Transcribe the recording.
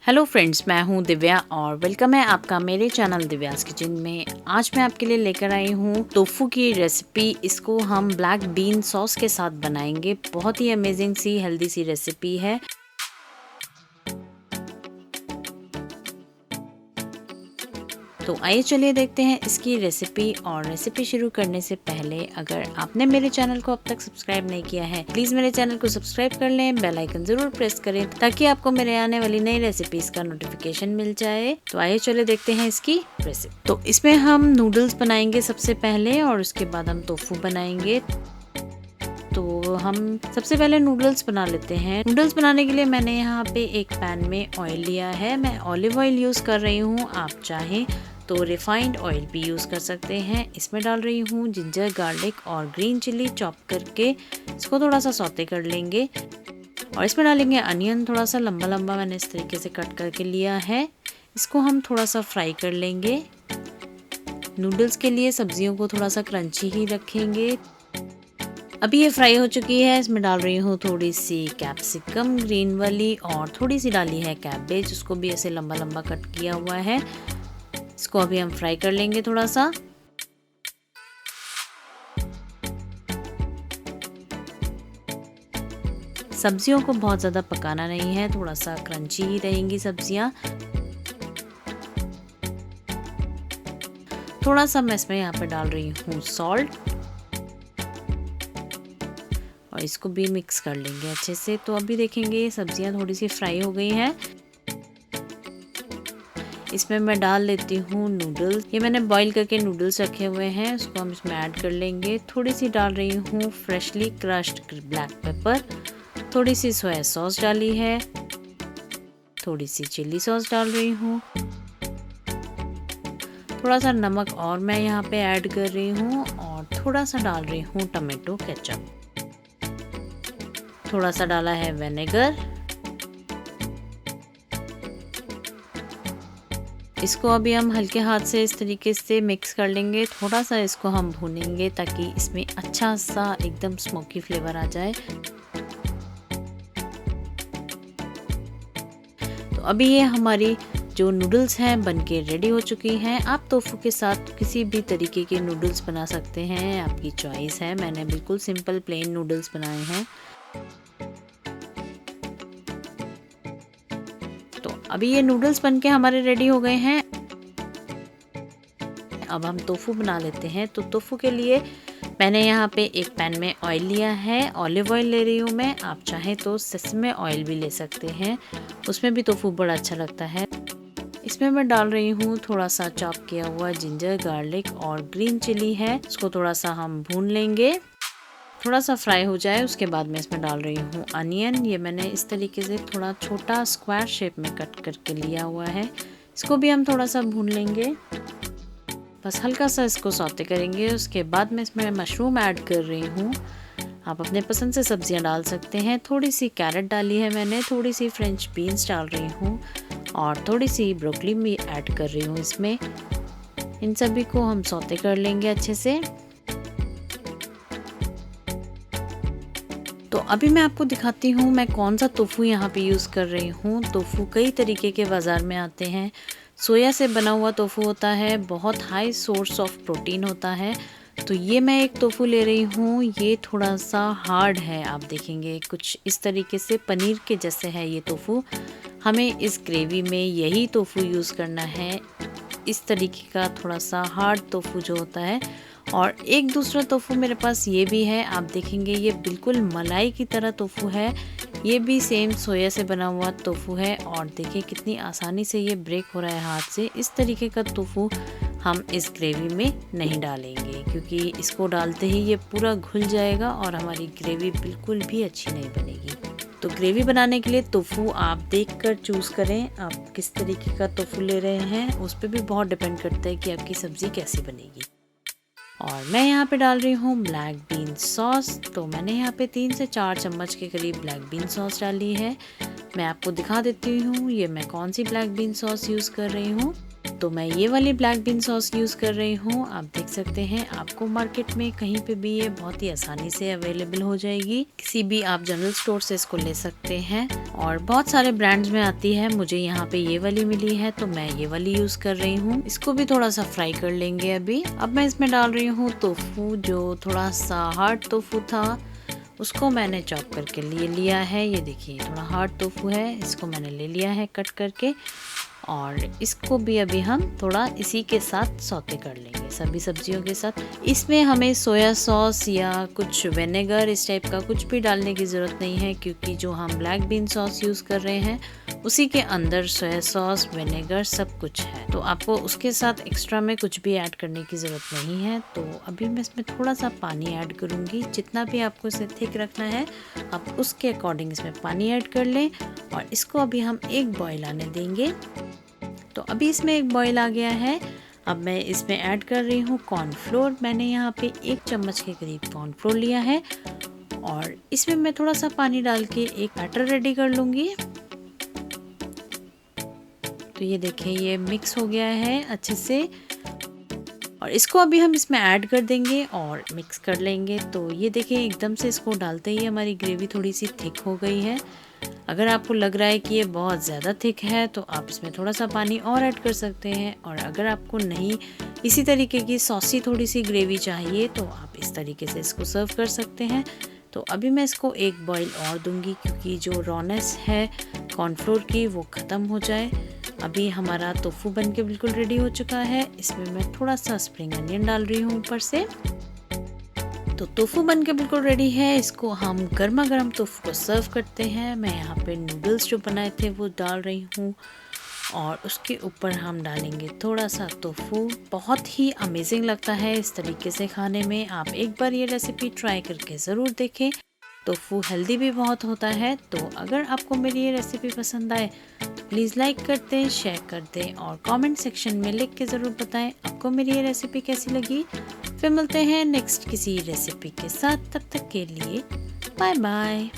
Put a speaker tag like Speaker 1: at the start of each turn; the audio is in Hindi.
Speaker 1: हेलो फ्रेंड्स, मैं हूं दिव्या और वेलकम है आपका मेरे चैनल दिव्यास किचन में। आज मैं आपके लिए लेकर आई हूं टोफू की रेसिपी। इसको हम ब्लैक बीन सॉस के साथ बनाएंगे। बहुत ही अमेजिंग सी हेल्दी सी रेसिपी है। तो आइए चलिए देखते हैं इसकी रेसिपी। और रेसिपी शुरू करने से पहले अगर आपने मेरे चैनल को अब तक सब्सक्राइब नहीं किया है, प्लीज मेरे चैनल को सब्सक्राइब कर लें, बेल आइकन जरूर प्रेस करें ताकि आपको मेरे आने वाली नई रेसिपीज का नोटिफिकेशन मिल जाए। तो आइए चलिए देखते हैं इसकी रेसिपी। तो इसमें हम नूडल्स बनाएंगे सबसे पहले और उसके बाद हम टोफू बनाएंगे। तो हम सबसे पहले नूडल्स बना लेते हैं। नूडल्स बनाने के लिए मैंने यहाँ पे एक पैन में ऑयल लिया है। मैं ऑलिव ऑयल यूज कर रही हूँ, आप चाहें तो रिफाइंड ऑयल भी यूज कर सकते हैं। इसमें डाल रही हूँ जिंजर, गार्लिक और ग्रीन चिली चॉप करके। इसको थोड़ा सा सौते कर लेंगे और इसमें डालेंगे अनियन। थोड़ा सा लंबा लंबा मैंने इस तरीके से कट करके लिया है। इसको हम थोड़ा सा फ्राई कर लेंगे। नूडल्स के लिए सब्जियों को थोड़ा सा क्रंची ही रखेंगे। अभी ये फ्राई हो चुकी है। इसमें डाल रही हूँ थोड़ी सी कैप्सिकम ग्रीन वाली और थोड़ी सी डाली है कैबेज। उसको भी ऐसे लंबा लंबा कट किया हुआ है। इसको अभी हम फ्राई कर लेंगे थोड़ा सा। सब्जियों को बहुत ज़्यादा पकाना नहीं है, थोड़ा सा क्रंची ही रहेंगी सब्जियां। थोड़ा सा मैं इसमें यहाँ पे डाल रही हूँ सॉल्ट और इसको भी मिक्स कर लेंगे अच्छे से। तो अभी देखेंगे सब्जियां थोड़ी सी फ्राई हो गई हैं। इसमें मैं डाल लेती हूँ नूडल्स। ये मैंने बॉईल करके नूडल्स रखे हुए हैं, उसको हम इसमें ऐड कर लेंगे। थोड़ी सी डाल रही हूँ फ्रेशली क्रश्ड ब्लैक पेपर, थोड़ी सी सोया सॉस डाली है, थोड़ी सी चिल्ली सॉस डाल रही हूँ, थोड़ा सा नमक और मैं यहाँ पे ऐड कर रही हूँ और थोड़ा सा डाल रही हूँ टमाटो केचप। थोड़ा सा डाला है विनेगर। इसको अभी हम हल्के हाथ से इस तरीके से मिक्स कर लेंगे। थोड़ा सा इसको हम भूनेंगे ताकि इसमें अच्छा सा एकदम स्मोकी फ्लेवर आ जाए। तो अभी ये हमारी जो नूडल्स हैं बनके रेडी हो चुकी हैं। आप टोफू के साथ किसी भी तरीके के नूडल्स बना सकते हैं, आपकी चॉइस है। मैंने बिल्कुल सिंपल प्लेन नूडल्स बनाए हैं। तो अभी ये नूडल्स बनके हमारे रेडी हो गए हैं। अब हम टोफू बना लेते हैं। तो टोफू के लिए मैंने यहाँ पे एक पैन में ऑयल लिया है। ऑलिव ऑयल ले रही हूँ मैं, आप चाहें तो सेसमे ऑयल भी ले सकते हैं, उसमें भी टोफू बड़ा अच्छा लगता है। इसमें मैं डाल रही हूँ थोड़ा सा चॉप किया हुआ जिंजर, गार्लिक और ग्रीन चिली है। इसको थोड़ा सा हम भून लेंगे। थोड़ा सा फ्राई हो जाए उसके बाद मैं इसमें डाल रही हूँ अनियन। ये मैंने इस तरीके से थोड़ा छोटा स्क्वायर शेप में कट करके लिया हुआ है। इसको भी हम थोड़ा सा भून लेंगे, बस हल्का सा इसको सौते करेंगे। उसके बाद मैं इसमें मशरूम ऐड कर रही हूँ। आप अपने पसंद से सब्जियां डाल सकते हैं। थोड़ी सी कैरेट डाली है मैंने, थोड़ी सी फ्रेंच बीन्स डाल रही हूँ और थोड़ी सी ब्रोकली भी ऐड कर रही हूँ इसमें। इन सभी को हम सौते कर लेंगे अच्छे से। तो अभी मैं आपको दिखाती हूँ मैं कौन सा टोफू यहाँ पे यूज़ कर रही हूँ। टोफू कई तरीके के बाज़ार में आते हैं। सोया से बना हुआ टोफू होता है, बहुत हाई सोर्स ऑफ प्रोटीन होता है। तो ये मैं एक टोफू ले रही हूँ। ये थोड़ा सा हार्ड है, आप देखेंगे कुछ इस तरीके से पनीर के जैसे है ये टोफू। हमें इस ग्रेवी में यही टोफू यूज़ करना है, इस तरीके का थोड़ा सा हार्ड टोफू जो होता है। और एक दूसरा टोफू मेरे पास ये भी है, आप देखेंगे ये बिल्कुल मलाई की तरह टोफू है। ये भी सेम सोया से बना हुआ टोफू है और देखिए कितनी आसानी से ये ब्रेक हो रहा है हाथ से। इस तरीके का टोफू हम इस ग्रेवी में नहीं डालेंगे क्योंकि इसको डालते ही ये पूरा घुल जाएगा और हमारी ग्रेवी बिल्कुल भी अच्छी नहीं बनेगी। तो ग्रेवी बनाने के लिए टोफू आप देखकर चूज़ करें, आप किस तरीके का टोफू ले रहे हैं उस पर भी बहुत डिपेंड करता है कि आपकी सब्ज़ी कैसी बनेगी। और मैं यहाँ पे डाल रही हूँ ब्लैक बीन सॉस। तो मैंने यहाँ पे 3 से 4 चम्मच के करीब ब्लैक बीन सॉस डाली है। मैं आपको दिखा देती हूँ ये मैं कौन सी ब्लैक बीन सॉस यूज़ कर रही हूँ। तो मैं ये वाली ब्लैक बीन सॉस यूज़ कर रही हूँ। आप देख सकते हैं, आपको मार्केट में कहीं पे भी ये बहुत ही आसानी से अवेलेबल हो जाएगी। किसी भी आप जनरल स्टोर से इसको ले सकते हैं और बहुत सारे ब्रांड्स में आती है। मुझे यहाँ पे ये वाली मिली है तो मैं ये वाली यूज़ कर रही हूँ। इसको भी थोड़ा सा फ्राई कर लेंगे अभी। अब मैं इसमें डाल रही हूँ टोफू, जो थोड़ा सा हार्ड टोफू था उसको मैंने चॉप करके लिया है। ये देखिए थोड़ा हार्ड टोफू है, इसको मैंने ले लिया है कट करके और इसको भी अभी हम थोड़ा इसी के साथ सौते कर लेंगे सभी सब्जियों के साथ। इसमें हमें सोया सॉस या कुछ विनेगर इस टाइप का कुछ भी डालने की ज़रूरत नहीं है, क्योंकि जो हम ब्लैक बीन सॉस यूज़ कर रहे हैं उसी के अंदर सोया सॉस, विनेगर सब कुछ है, तो आपको उसके साथ एक्स्ट्रा में कुछ भी ऐड करने की ज़रूरत नहीं है। तो अभी मैं इसमें थोड़ा सा पानी ऐड करूँगी। जितना भी आपको इसे थिक रखना है आप उसके अकॉर्डिंग इसमें पानी ऐड कर लें और इसको अभी हम एक बॉयल आने देंगे। तो अभी इसमें एक बॉयल आ गया है। अब मैं इसमें ऐड कर रही हूँ कॉर्नफ्लोर। मैंने यहाँ पे 1 चम्मच के करीब कॉर्नफ्लोर लिया है और इसमें मैं थोड़ा सा पानी डाल के एक बैटर रेडी कर लूँगी। तो ये देखिए ये मिक्स हो गया है अच्छे से और इसको अभी हम इसमें ऐड कर देंगे और मिक्स कर लेंगे। तो ये देखिए एकदम से इसको डालते ही हमारी ग्रेवी थोड़ी सी थिक हो गई है। अगर आपको लग रहा है कि ये बहुत ज़्यादा थिक है तो आप इसमें थोड़ा सा पानी और ऐड कर सकते हैं, और अगर आपको नहीं इसी तरीके की सॉसी थोड़ी सी ग्रेवी चाहिए तो आप इस तरीके से इसको सर्व कर सकते हैं। तो अभी मैं इसको एक बॉईल और दूंगी, क्योंकि जो रॉनेस है कॉर्नफ्लोर की वो ख़त्म हो जाए। अभी हमारा टोफू बन के बिल्कुल रेडी हो चुका है। इसमें मैं थोड़ा सा स्प्रिंग अनियन डाल रही हूँ ऊपर से। तो टोफू बन के बिल्कुल रेडी है। इसको हम गर्मा गर्म टोफू को सर्व करते हैं। मैं यहाँ पे नूडल्स जो बनाए थे वो डाल रही हूँ और उसके ऊपर हम डालेंगे थोड़ा सा टोफू। बहुत ही अमेजिंग लगता है इस तरीके से खाने में। आप एक बार ये रेसिपी ट्राई करके ज़रूर देखें। टोफू हेल्दी भी बहुत होता है। तो अगर आपको मेरी ये रेसिपी पसंद आए तो प्लीज़ लाइक कर दें, शेयर कर दें और कमेंट सेक्शन में लिख के ज़रूर बताएं आपको मेरी ये रेसिपी कैसी लगी। फिर मिलते हैं नेक्स्ट किसी रेसिपी के साथ, तब तक के लिए बाय बाय।